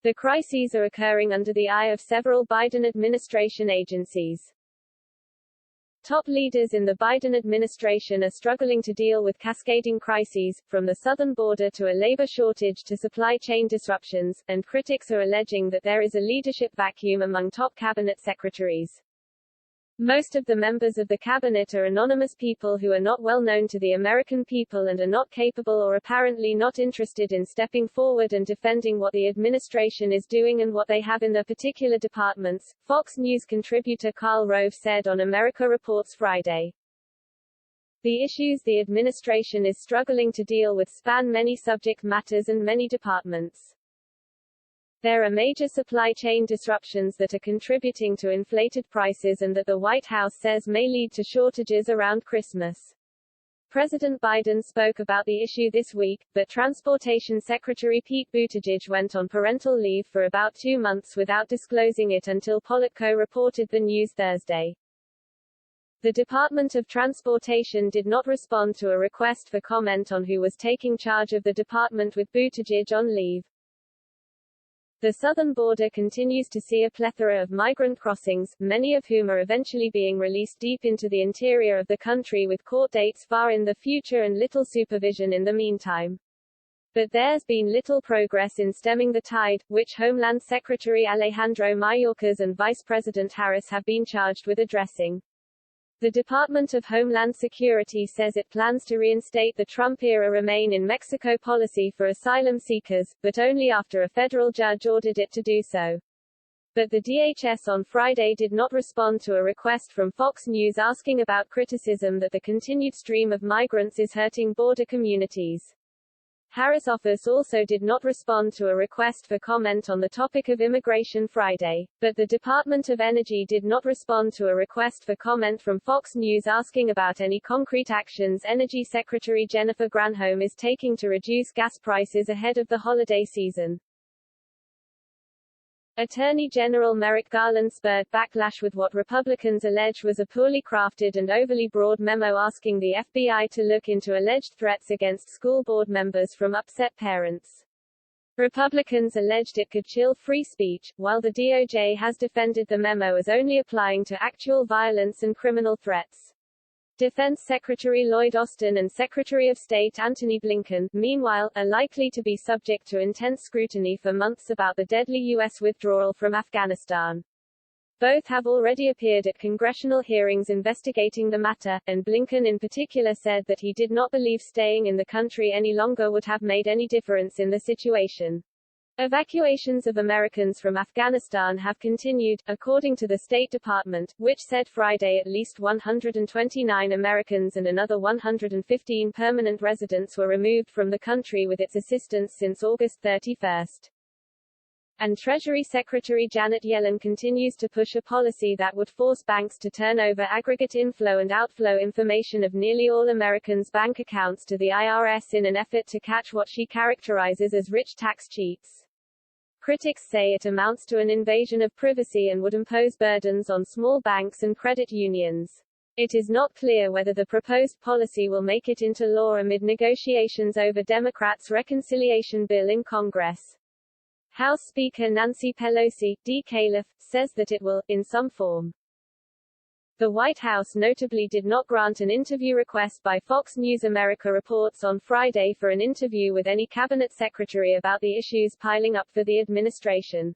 The crises are occurring under the eye of several Biden administration agencies. Top leaders in the Biden administration are struggling to deal with cascading crises, from the southern border to a labor shortage to supply chain disruptions, and critics are alleging that there is a leadership vacuum among top cabinet secretaries. Most of the members of the cabinet are anonymous people who are not well known to the American people and are not capable or apparently not interested in stepping forward and defending what the administration is doing and what they have in their particular departments, Fox News contributor Karl Rove said on America Reports Friday. The issues the administration is struggling to deal with span many subject matters and many departments. There are major supply chain disruptions that are contributing to inflated prices and that the White House says may lead to shortages around Christmas. President Biden spoke about the issue this week, but Transportation Secretary Pete Buttigieg went on parental leave for about 2 months without disclosing it until Politico reported the news Thursday. The Department of Transportation did not respond to a request for comment on who was taking charge of the department with Buttigieg on leave. The southern border continues to see a plethora of migrant crossings, many of whom are eventually being released deep into the interior of the country with court dates far in the future and little supervision in the meantime. But there's been little progress in stemming the tide, which Homeland Secretary Alejandro Mayorkas and Vice President Harris have been charged with addressing. The Department of Homeland Security says it plans to reinstate the Trump-era Remain in Mexico policy for asylum seekers, but only after a federal judge ordered it to do so. But the DHS on Friday did not respond to a request from Fox News asking about criticism that the continued stream of migrants is hurting border communities. Harris' office also did not respond to a request for comment on the topic of immigration Friday, but the Department of Energy did not respond to a request for comment from Fox News asking about any concrete actions Energy Secretary Jennifer Granholm is taking to reduce gas prices ahead of the holiday season. Attorney General Merrick Garland spurred backlash with what Republicans allege was a poorly crafted and overly broad memo asking the FBI to look into alleged threats against school board members from upset parents. Republicans alleged it could chill free speech, while the DOJ has defended the memo as only applying to actual violence and criminal threats. Defense Secretary Lloyd Austin and Secretary of State Antony Blinken, meanwhile, are likely to be subject to intense scrutiny for months about the deadly U.S. withdrawal from Afghanistan. Both have already appeared at congressional hearings investigating the matter, and Blinken in particular said that he did not believe staying in the country any longer would have made any difference in the situation. Evacuations of Americans from Afghanistan have continued, according to the State Department, which said Friday at least 129 Americans and another 115 permanent residents were removed from the country with its assistance since August 31. And Treasury Secretary Janet Yellen continues to push a policy that would force banks to turn over aggregate inflow and outflow information of nearly all Americans' bank accounts to the IRS in an effort to catch what she characterizes as rich tax cheats. Critics say it amounts to an invasion of privacy and would impose burdens on small banks and credit unions. It is not clear whether the proposed policy will make it into law amid negotiations over Democrats' reconciliation bill in Congress. House Speaker Nancy Pelosi, D. Caliph, says that it will, in some form. The White House notably did not grant an interview request by Fox News. America Reports on Friday for an interview with any cabinet secretary about the issues piling up for the administration.